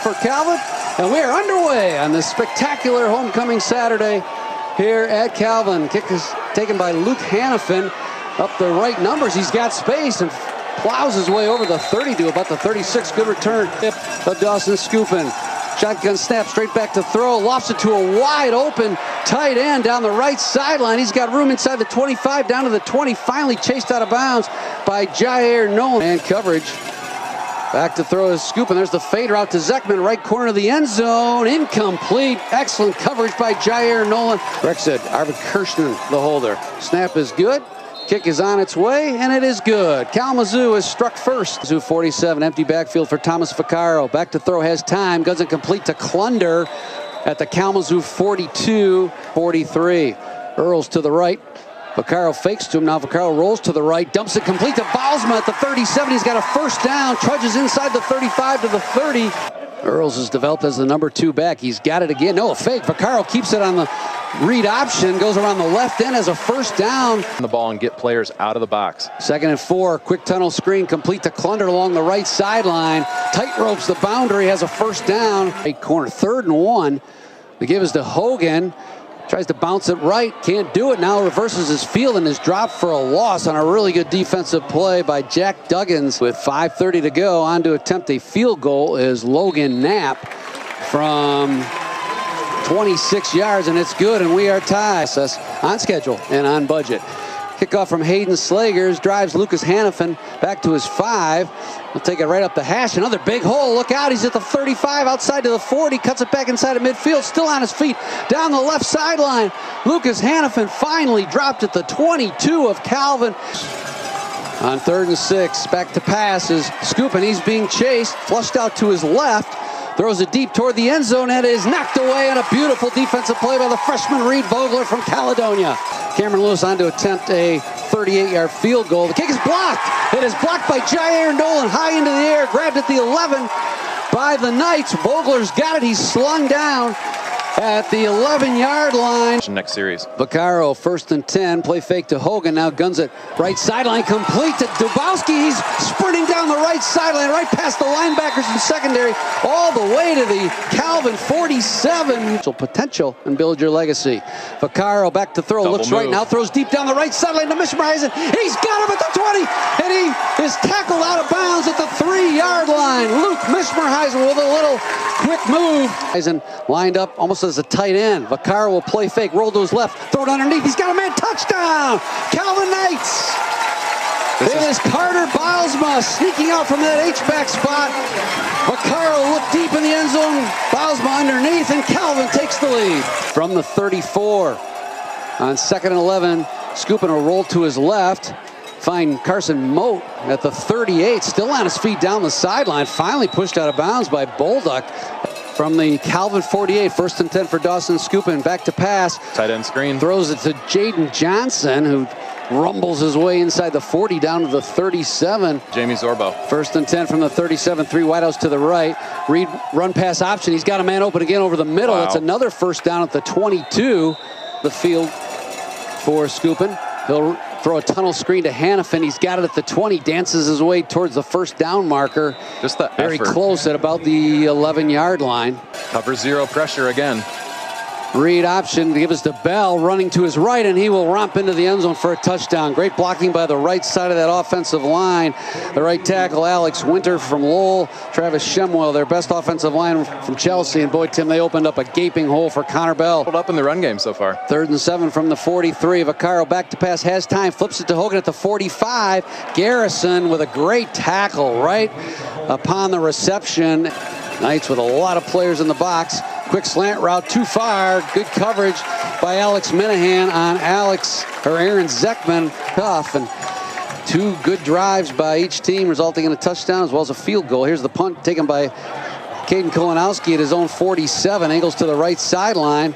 for Calvin, and we are underway on this spectacular homecoming Saturday here at Calvin. Kick is taken by Luke Hannafin. Up the right numbers, he's got space and plows his way over the 30 to about the 36. Good return of Dawson Skupin. Shotgun snap straight back to throw, lofts it to a wide open tight end down the right sideline. He's got room inside the 25 down to the 20, finally chased out of bounds by Jair Nolan. And coverage. Back to throw is Skupin. There's the fade route to Zekman, right corner of the end zone. Incomplete. Excellent coverage by Jair Nolan. Rex said Arvid Kirshner, the holder. Snap is good. Kick is on its way, and it is good. Kalamazoo is struck first. Zoo 47, empty backfield for Thomas Vaccaro. Back to throw, has time, doesn't complete to Klunder at the Kalamazoo 42, 43. Earls to the right. Vaccaro fakes to him. Now Vaccaro rolls to the right, dumps it complete to Baalsma at the 37. He's got a first down, trudges inside the 35 to the 30. Earls is developed as the number 2 back. He's got it again. No, a fake. Vaccaro keeps it on the read option, goes around the left end as a first down. The ball and get players out of the box. 2nd and 4, quick tunnel screen complete to Klunder along the right sideline. Tight ropes the boundary, has a first down. Right corner, 3rd and 1. The give is to Hogan. Tries to bounce it right, can't do it. Now reverses his field and is dropped for a loss on a really good defensive play by Jack Duggins. With 5:30 to go, on to attempt a field goal is Logan Knapp from 26 yards, and it's good, and we are tied. On schedule and on budget. Kickoff from Hayden Slagers, drives Lucas Hannafin back to his 5. He'll take it right up the hash. Another big hole. Look out. He's at the 35, outside to the 40. Cuts it back inside of midfield. Still on his feet. Down the left sideline. Lucas Hannafin finally dropped at the 22 of Calvin. On 3rd and 6, back to pass is Skupin. He's being chased. Flushed out to his left. Throws it deep toward the end zone, and it is knocked away on a beautiful defensive play by the freshman Reed Vogler from Caledonia. Cameron Lewis on to attempt a 38-yard field goal. The kick is blocked. It is blocked by Jair Nolan, high into the air, grabbed at the 11 by the Knights. Vogler's got it. He's slung down at the 11-yard line. Next series. Vaccaro, 1st and 10. Play fake to Hogan. Now guns it right sideline, complete to Dubowski. He's sprinting down the right sideline, right past the linebackers and secondary, all the way to the Calvin 47. Potential and build your legacy. Vaccaro back to throw. Looks right now, throws deep down the right sideline to Mishmerheisen. He's got him at the 20, and he is tackled out of bounds at the 3-yard line. Luke Mishmerheisen with a little quick move. Eisen lined up almost as a tight end. Vaccaro will play fake, roll to his left, throw it underneath. He's got a man, touchdown! Calvin Knights! It is Carter Baalsma sneaking out from that H-back spot. Vaccaro looked deep in the end zone. Baalsma underneath, and Calvin takes the lead. From the 34, on 2nd and 11, Skupin will roll to his left. Find Carson Moat at the 38, still on his feet down the sideline. Finally pushed out of bounds by Bolduck. From the Calvin 48, 1st and 10 for Dawson Skupin. Back to pass. Tight end screen. Throws it to Jaden Johnson, who rumbles his way inside the 40 down to the 37. Jamie Zorbo. 1st and 10 from the 37, 3 wideouts to the right. Reed run pass option. He's got a man open again over the middle. Wow. It's another first down at the 22. The field for Skupin. He'll throw a tunnel screen to Hannafin. He's got it at the 20, dances his way towards the first down marker. Just the very effort. Close at about the 11-yard line. Cover 0 pressure again. Read option to give us to Bell, running to his right, and he will romp into the end zone for a touchdown. Great blocking by the right side of that offensive line. The right tackle, Alex Winter from Lowell, Travis Shemwell, their best offensive line from Chelsea. And boy, Tim, they opened up a gaping hole for Connor Bell. Pulled up in the run game so far. 3rd and 7 from the 43. Vaccaro back to pass, has time, flips it to Hogan at the 45. Garrison with a great tackle right upon the reception. Knights with a lot of players in the box. Quick slant route too far. Good coverage by Alex Minahan on Aaron Zekman. Tough, and 2 good drives by each team, resulting in a touchdown as well as a field goal. Here's the punt taken by Caden Kolanowski at his own 47. Angles to the right sideline.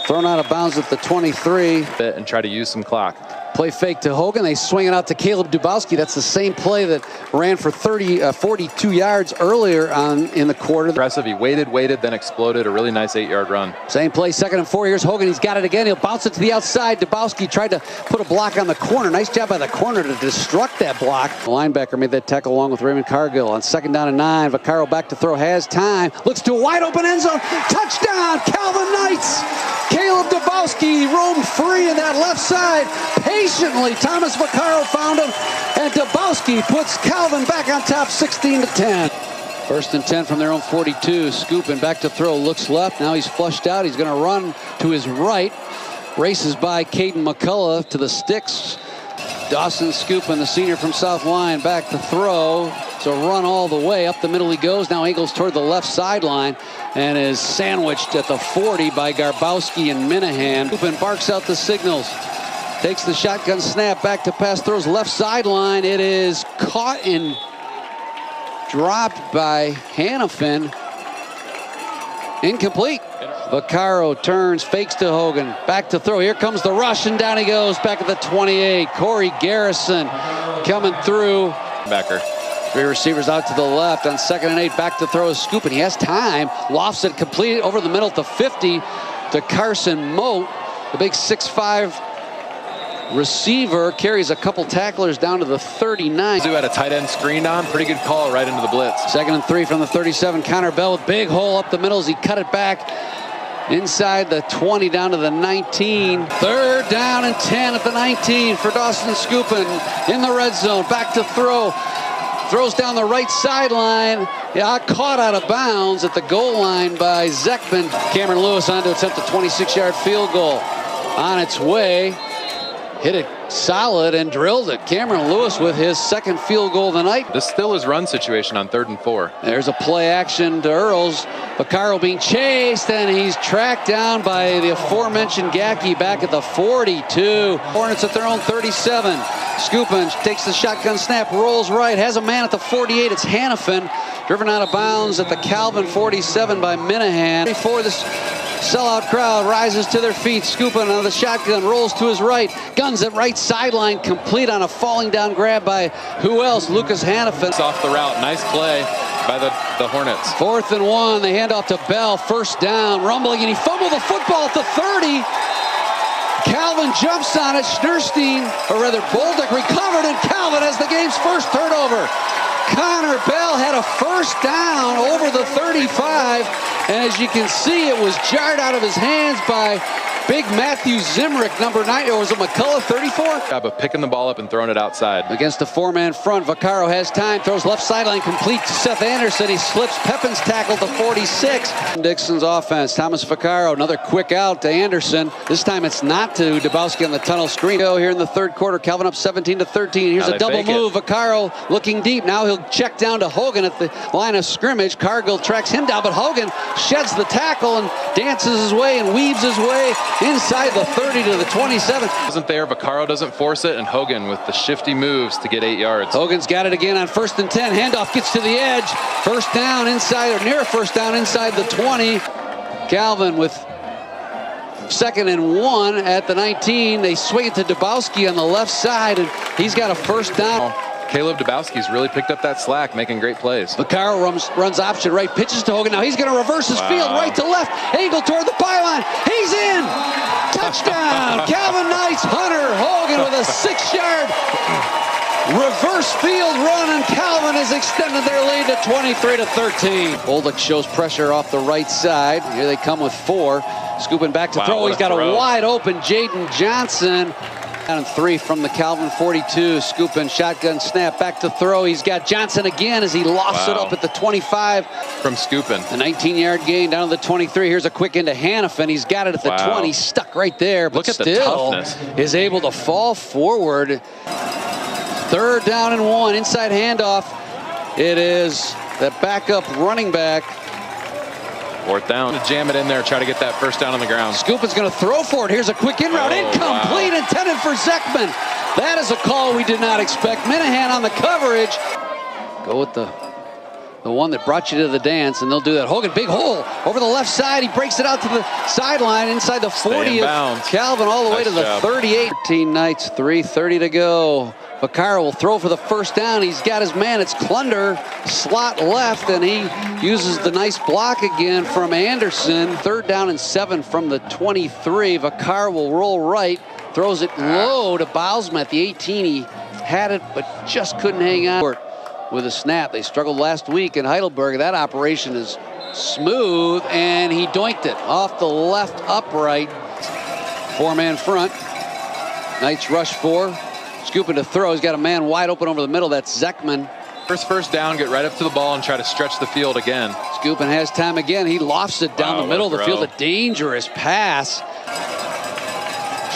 Thrown out of bounds at the 23. And try to use some clock. Play fake to Hogan. They swing it out to Caleb Dubowski. That's the same play that ran for 42 yards earlier in the quarter. Impressive. He waited, then exploded. A really nice 8-yard run. Same play, 2nd and 4. Here's Hogan. He's got it again. He'll bounce it to the outside. Dubowski tried to put a block on the corner. Nice job by the corner to disrupt that block. The linebacker made that tackle along with Raymond Cargill. On 2nd down and 9, Vaccaro back to throw. Has time. Looks to a wide open end zone. Touchdown, Calvin Knights. Caleb Dubowski roamed free in that left side. Patiently, Thomas Vaccaro found him, and Dubowski puts Calvin back on top, 16-10. 1st and 10 from their own 42. Scooping back to throw, looks left. Now he's flushed out. He's going to run to his right. Races by Caden McCullough to the sticks. Dawson Scoopin, the senior from South Lyon, back to throw. So run all the way. Up the middle he goes. Now angles toward the left sideline and is sandwiched at the 40 by Garbowski and Minahan. Scoopin barks out the signals. Takes the shotgun snap, back to pass, throws left sideline. It is caught and dropped by Hannafin. Incomplete. Vaccaro turns, fakes to Hogan, back to throw. Here comes the rush, and down he goes, back at the 28. Corey Garrison coming through. Backer. 3 receivers out to the left. On 2nd and 8, back to throw is Scoopin. He has time, lofts it complete over the middle to 50 to Carson Moat. The big 6'5" receiver carries a couple tacklers down to the 39. Who had a tight end screened on. Pretty good call right into the blitz. 2nd and 3 from the 37. Connor Bell with big hole up the middle as he cut it back inside the 20 down to the 19. 3rd down and 10 at the 19 for Dawson Scoopin in the red zone. Back to throw. Throws down the right sideline. Yeah, caught out of bounds at the goal line by Zekman. Cameron Lewis on to attempt a 26-yard field goal. On its way. Hit it solid and drilled it. Cameron Lewis with his 2nd field goal of the night. This still is run situation on 3rd and 4. There's a play action to Earls. Vaccaro being chased, and he's tracked down by the aforementioned Gacky back at the 42. Hornets at their own 37. Scoopin takes the shotgun snap, rolls right, has a man at the 48. It's Hannafin, driven out of bounds at the Calvin 47 by Minahan. Before this sellout crowd rises to their feet. Scoopin on the shotgun, rolls to his right, guns at right sideline, complete on a falling down grab by who else? Lucas Hannafin. Off the route, nice play by the Hornets. 4th and 1, they hand off to Bell, 1st down, rumbling, and he fumbled the football at the 30. Calvin jumps on it, Schneerstein, or rather Bolduc recovered, and Calvin has the game's first turnover. Connor Bell had a 1st down over the 35, and as you can see, it was jarred out of his hands by big Matthew Zimrick, number 9, or was it McCullough, 34? Job of picking the ball up and throwing it outside. Against the 4-man front, Vaccaro has time, throws left sideline complete to Seth Anderson. He slips Pepin's tackle to 46. Dixon's offense, Thomas Vaccaro, another quick out to Anderson. This time it's not to Dubowski on the tunnel screen. Here in the 3rd quarter, Calvin up 17-13. Here's a double move. Vaccaro looking deep. Now he'll check down to Hogan at the line of scrimmage. Cargill tracks him down, but Hogan sheds the tackle and dances his way and weaves his way inside the 30 to the 27. Wasn't there, Vaccaro doesn't force it, and Hogan with the shifty moves to get 8 yards. Hogan's got it again on 1st and 10. Handoff gets to the edge. 1st down inside, or near a 1st down inside the 20. Calvin with 2nd and 1 at the 19. They swing it to Dubowski on the left side, and he's got a 1st down. Caleb Dubowski's really picked up that slack, making great plays. Vaccaro runs option right, pitches to Hogan. Now he's going to reverse his field right to left. Angle toward the byline. He's in. Touchdown. Calvin Knights, Hunter Hogan with a 6-yard reverse field run, and Calvin has extended their lead to 23-13. Bolduc shows pressure off the right side. Here they come with 4. Scooping back to throw. He's got a wide open Jaden Johnson. Down 3 from the Calvin 42. Scoopin, shotgun snap, back to throw. He's got Johnson again as he lofts it up at the 25. From Scoopin. A 19-yard gain down to the 23. Here's a quick into Hannafin. He's got it at the 20. Stuck right there, but look at still the toughness. Is able to fall forward. 3rd down and 1. Inside handoff. It is the backup running back. 4th down. To jam it in there, try to get that 1st down on the ground. Scoopin's going to throw for it. Here's a quick in route. Incomplete, intended for Zekman. That is a call we did not expect. Minahan on the coverage. Go with the the one that brought you to the dance, and they'll do that. Hogan, big hole over the left side. He breaks it out to the sideline inside the 40 of Calvin, all the way to the 38. 13 Knights, 3:30 to go. Vaccaro will throw for the first down. He's got his man. It's Klunder, slot left, and he uses the nice block again from Anderson. 3rd down and 7 from the 23. Vaccaro will roll right, throws it low to Bausma at the 18. He had it, but just couldn't hang on with a snap. They struggled last week in Heidelberg. That operation is smooth, and he doinked it off the left upright. 4-man front. Knights rush 4. Scooping to throw. He's got a man wide open over the middle. That's Zekman. First down, get right up to the ball and try to stretch the field again. Scooping has time again. He lofts it down the middle of the field. A dangerous pass.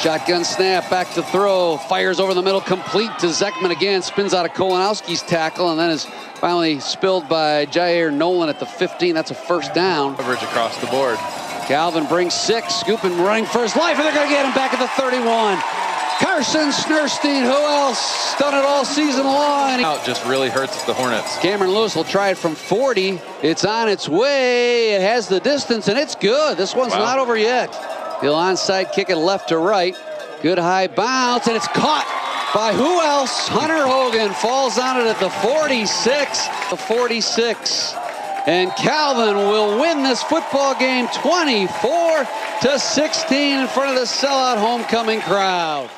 Shotgun snap, back to throw. Fires over the middle, complete to Zekman again. Spins out of Kolanowski's tackle, and then is finally spilled by Jair Nolan at the 15. That's a first down. Coverage across the board. Calvin brings 6. Scooping running for his life, and they're going to get him back at the 31. Carson Snerstein, who else done it all season long? Out just really hurts the Hornets. Cameron Lewis will try it from 40. It's on its way. It has the distance, and it's good. This one's not over yet. He'll onside kick it left to right. Good high bounce, and it's caught by who else? Hunter Hogan falls on it at the 46. The 46. And Calvin will win this football game 24-16 in front of the sellout homecoming crowd.